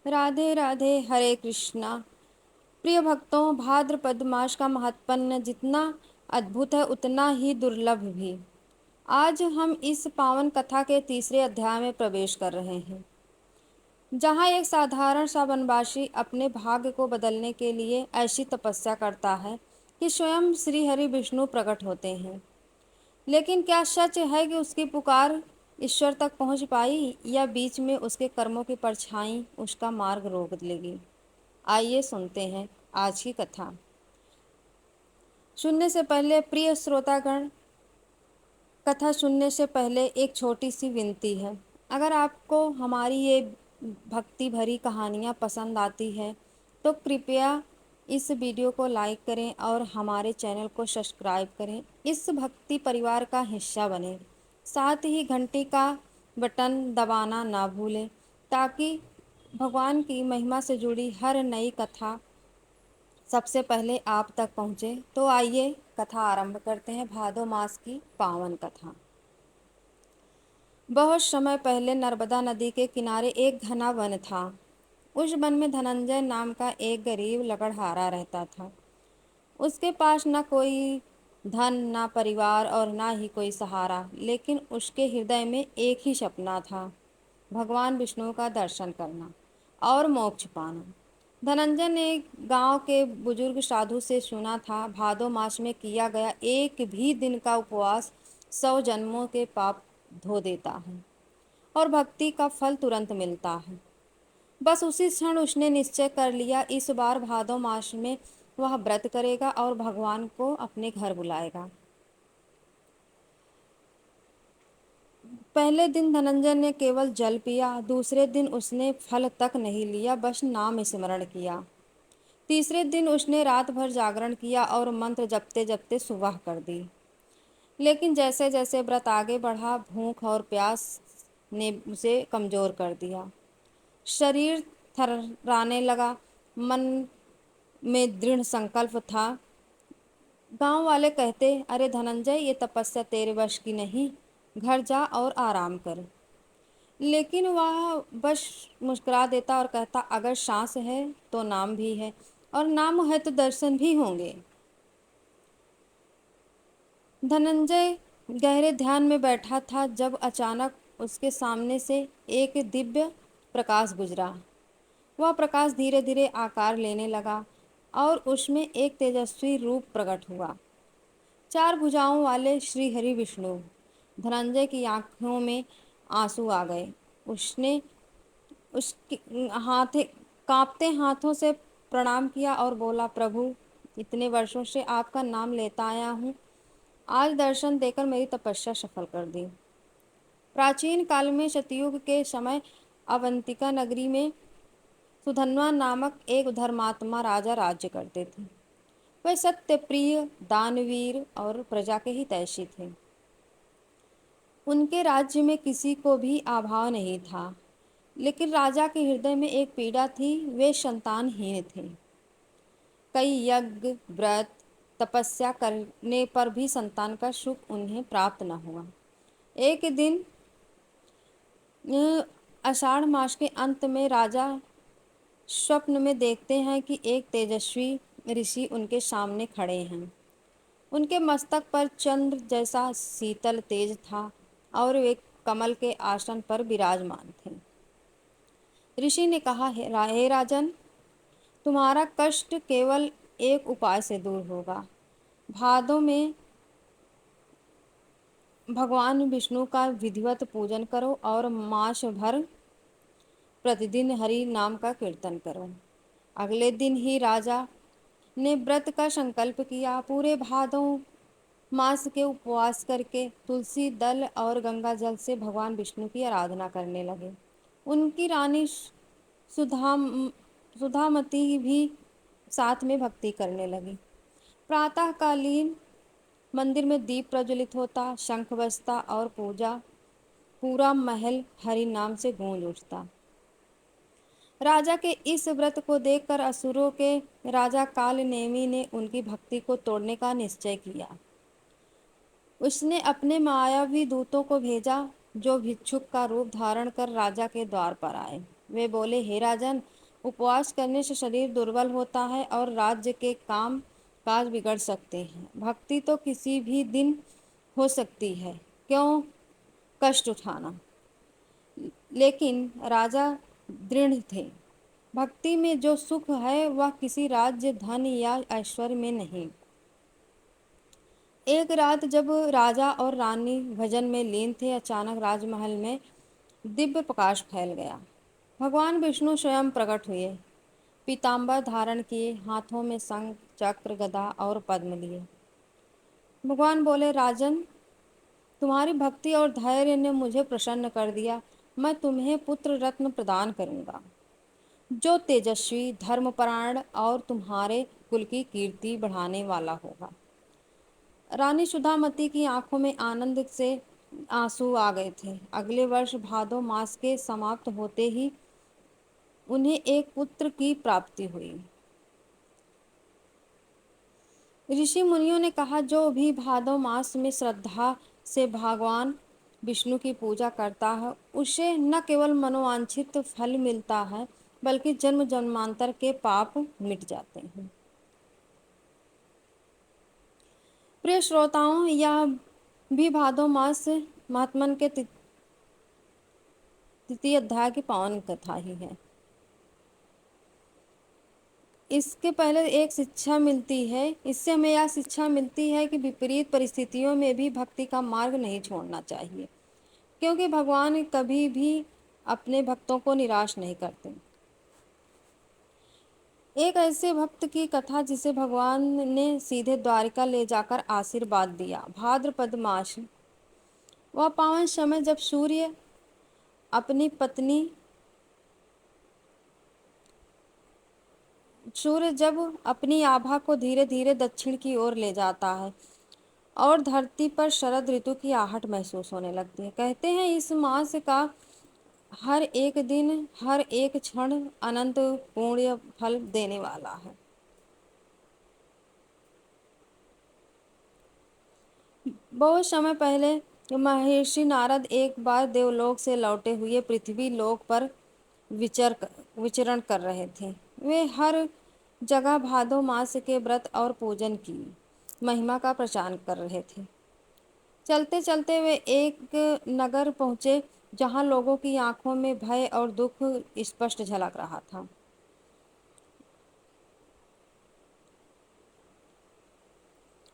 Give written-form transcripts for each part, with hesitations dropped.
राधे राधे, हरे कृष्णा। प्रिय भक्तों, भाद्रपद मास का महत्व जितना अद्भुत है उतना ही दुर्लभ भी। आज हम इस पावन कथा के तीसरे अध्याय में प्रवेश कर रहे हैं, जहाँ एक साधारण सा वनवासी अपने भाग्य को बदलने के लिए ऐसी तपस्या करता है कि स्वयं श्री हरि विष्णु प्रकट होते हैं। लेकिन क्या सच है कि उसकी पुकार ईश्वर तक पहुंच पाई, या बीच में उसके कर्मों की परछाई उसका मार्ग रोक लेगी? आइए सुनते हैं आज की कथा। सुनने से पहले प्रिय श्रोतागण, कथा सुनने से पहले एक छोटी सी विनती है। अगर आपको हमारी ये भक्ति भरी कहानियाँ पसंद आती है तो कृपया इस वीडियो को लाइक करें और हमारे चैनल को सब्सक्राइब करें। इस भक्ति परिवार का हिस्सा बनें। साथ ही घंटी का बटन दबाना ना भूलें, ताकि भगवान की महिमा से जुड़ी हर नई कथा सबसे पहले आप तक पहुँचे। तो आइए कथा आरंभ करते हैं। भादो मास की पावन कथा। बहुत समय पहले नर्मदा नदी के किनारे एक घना वन था। उस वन में धनंजय नाम का एक गरीब लकड़हारा रहता था। उसके पास न कोई धन, ना परिवार और ना ही कोई सहारा, लेकिन उसके हृदय में एक ही सपना था, भगवान विष्णु का दर्शन करना और मोक्ष पाना। धनंजय ने गांव के बुजुर्ग साधु से सुना था, भादो मास में किया गया एक भी दिन का उपवास 100 जन्मों के पाप धो देता है और भक्ति का फल तुरंत मिलता है। बस उसी क्षण उसने निश्चय कर लिया, इस बार भादो मास में वह व्रत करेगा और भगवान को अपने घर बुलाएगा। पहले दिन धनंजय ने केवल जल पिया, दूसरे दिन उसने फल तक नहीं लिया, बस नाम स्मरण किया। तीसरे दिन उसने रात भर जागरण किया और मंत्र जपते जपते सुबह कर दी। लेकिन जैसे जैसे व्रत आगे बढ़ा, भूख और प्यास ने उसे कमजोर कर दिया। शरीर थर्राने लगा, मन में दृढ़ संकल्प था। गांव वाले कहते, अरे धनंजय, ये तपस्या तेरे वश की नहीं, घर जा और आराम कर। लेकिन वह बस मुस्कुरा देता और कहता, अगर सांस है तो नाम भी है, और नाम है तो दर्शन भी होंगे। धनंजय गहरे ध्यान में बैठा था जब अचानक उसके सामने से एक दिव्य प्रकाश गुजरा। वह प्रकाश धीरे धीरे आकार लेने लगा और उसमें एक तेजस्वी रूप प्रकट हुआ, 4 भुजाओं वाले श्री हरि विष्णु। धनंजय की आंखों में आंसू आ गए। उसने उसके हाथ कांपते हाथों से प्रणाम किया और बोला, प्रभु, इतने वर्षों से आपका नाम लेता आया हूँ, आज दर्शन देकर मेरी तपस्या सफल कर दी। प्राचीन काल में सतयुग के समय अवंतिका नगरी में सुधन्वा नामक एक धर्मात्मा राजा राज्य करते थे। वह सत्य प्रिय, दानवीर और प्रजा के हितैषी थे। उनके राज्य में किसी को भी अभाव नहीं था, लेकिन राजा के हृदय में एक पीड़ा थी, वे संतानहीन थे। कई यज्ञ, व्रत, तपस्या करने पर भी संतान का सुख उन्हें प्राप्त न हुआ। एक दिन आषाढ़ मास के अंत में राजा स्वप्न में देखते हैं कि एक तेजस्वी ऋषि उनके सामने खड़े हैं। उनके मस्तक पर चंद्र जैसा शीतल तेज था और वे कमल के आसन पर विराजमान थे। ऋषि ने कहा, हे राजन, तुम्हारा कष्ट केवल एक उपाय से दूर होगा। भादों में भगवान विष्णु का विधिवत पूजन करो और मास भर प्रतिदिन हरि नाम का कीर्तन करो। अगले दिन ही राजा ने व्रत का संकल्प किया। पूरे भादों मास के उपवास करके तुलसी दल और गंगा जल से भगवान विष्णु की आराधना करने लगे। उनकी रानी सुधा सुधामती भी साथ में भक्ति करने लगी। प्रातःकालीन मंदिर में दीप प्रज्वलित होता, शंख बजता और पूरा महल हरि नाम से गूंज उठता। राजा के इस व्रत को देखकर असुरों के राजा काल नेमि ने उनकी भक्ति को तोड़ने का निश्चय किया। उसने अपने मायावी दूतों को भेजा, जो भिक्षुक का रूप धारण कर राजा के द्वार पर आए। वे बोले, हे राजन, उपवास करने से शरीर दुर्बल होता है और राज्य के काम काज बिगड़ सकते हैं। भक्ति तो किसी भी दिन हो सकती है, क्यों कष्ट उठाना। लेकिन राजा दृढ़ थे। भक्ति में जो सुख है वह किसी राज्य, धन या ऐश्वर्य में नहीं। एक रात जब राजा और रानी भजन में लीन थे, अचानक राजमहल में दिव्य प्रकाश फैल गया। भगवान विष्णु स्वयं प्रकट हुए, पीताम्बर धारण किए, हाथों में शंख, चक्र, गदा और पद्म लिए। भगवान बोले, राजन, तुम्हारी भक्ति और धैर्य ने मुझे प्रसन्न कर दिया। मैं तुम्हें पुत्र रत्न प्रदान करूंगा, जो तेजस्वी, धर्मपरायण और तुम्हारे कुल की कीर्ति बढ़ाने वाला होगा। रानी सुधामती की आंखों में आनंद से आंसू आ गए थे। अगले वर्ष भादो मास के समाप्त होते ही उन्हें एक पुत्र की प्राप्ति हुई। ऋषि मुनियों ने कहा, जो भी भादो मास में श्रद्धा से भगवान विष्णु की पूजा करता है, उसे न केवल मनोवांछित फल मिलता है, बल्कि जन्म जन्मांतर के पाप मिट जाते हैं। प्रिय श्रोताओं, यह भी भादो मास महात्मन के तृतीय अध्याय की पावन कथा ही है। इसके पहले एक शिक्षा मिलती है, इससे हमें यह शिक्षा मिलती है कि विपरीत परिस्थितियों में भी भक्ति का मार्ग नहीं छोड़ना चाहिए, क्योंकि भगवान कभी भी अपने भक्तों को निराश नहीं करते। एक ऐसे भक्त की कथा जिसे भगवान ने सीधे द्वारिका ले जाकर आशीर्वाद दिया। भाद्रपद मास, वह पावन समय जब सूर्य जब अपनी आभा को धीरे धीरे दक्षिण की ओर ले जाता है और धरती पर शरद ऋतु की आहट महसूस होने लगती है। कहते हैं, इस मास का हर एक दिन, हर एक क्षण अनंत पुण्य फल देने वाला है। बहुत समय पहले महर्षि नारद एक बार देवलोक से लौटे हुए पृथ्वी लोक पर विचर विचरण कर रहे थे। वे हर जगह भादो मास के व्रत और पूजन की महिमा का प्रचार कर रहे थे। चलते चलते वे एक नगर पहुंचे जहां लोगों की आंखों में भय और दुख स्पष्ट झलक रहा था।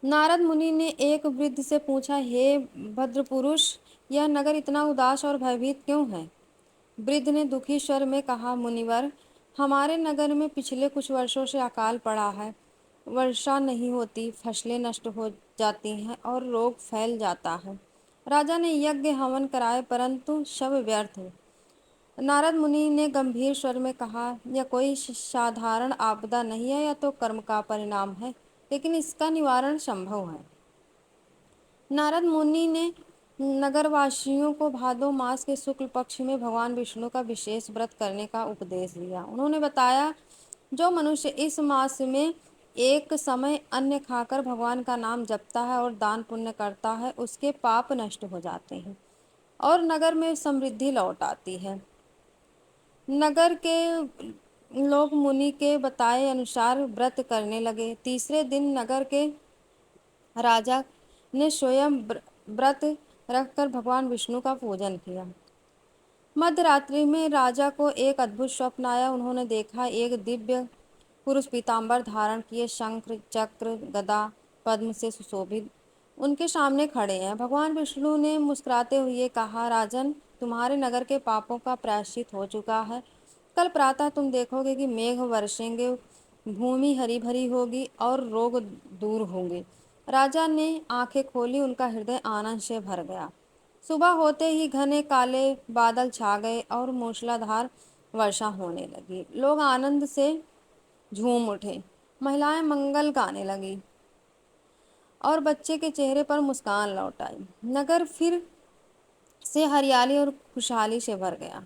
नारद मुनि ने एक वृद्ध से पूछा, हे भद्र पुरुष, यह नगर इतना उदास और भयभीत क्यों है? वृद्ध ने दुखी स्वर में कहा, मुनिवर, हमारे नगर में पिछले कुछ वर्षों से अकाल पड़ा है। वर्षा नहीं होती, फसलें नष्ट हो जाती हैं और रोग फैल जाता है। राजा ने यज्ञ हवन कराए, परंतु सब व्यर्थ हो। नारद मुनि ने गंभीर स्वर में कहा, यह कोई साधारण आपदा नहीं है, यह तो कर्म का परिणाम है, लेकिन इसका निवारण संभव है। नारद मुनि ने नगरवासियों को भादो मास के शुक्ल पक्ष में भगवान विष्णु का विशेष व्रत करने का उपदेश दिया। उन्होंने बताया, जो मनुष्य इस मास में एक समय अन्न खाकर भगवान का नाम जपता है और दान पुण्य करता है, उसके पाप नष्ट हो जाते हैं और नगर में समृद्धि लौट आती है। नगर के लोग मुनि के बताए अनुसार व्रत करने लगे। तीसरे दिन नगर के राजा ने स्वयं व्रत रखकर भगवान विष्णु का पूजन किया। मध्य रात्रि में राजा को एक अद्भुत स्वप्न आया। उन्होंने देखा, एक दिव्य पुरुष पीताम्बर धारण किए, शंख, चक्र, गदा, पद्म से सुशोभित उनके सामने खड़े हैं। भगवान विष्णु ने मुस्कुराते हुए कहा, राजन, तुम्हारे नगर के पापों का प्रायश्चित हो चुका है। कल प्रातः तुम देखोगे कि मेघ बरसेंगे, भूमि हरी भरी होगी और रोग दूर होंगे। राजा ने आंखें खोली, उनका हृदय आनंद से भर गया। सुबह होते ही घने काले बादल छा गए और मूसलाधार वर्षा होने लगी। लोग आनंद से झूम उठे, महिलाएं मंगल गाने लगी और बच्चे के चेहरे पर मुस्कान लौट आई। नगर फिर से हरियाली और खुशहाली से भर गया।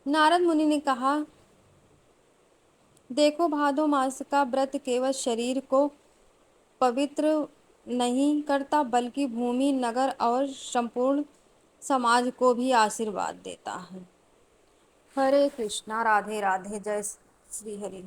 नारद मुनि ने कहा, देखो, भादो मास का व्रत केवल शरीर को पवित्र नहीं करता, बल्कि भूमि, नगर और संपूर्ण समाज को भी आशीर्वाद देता है। हरे कृष्णा राधे राधे जय श्री हरि।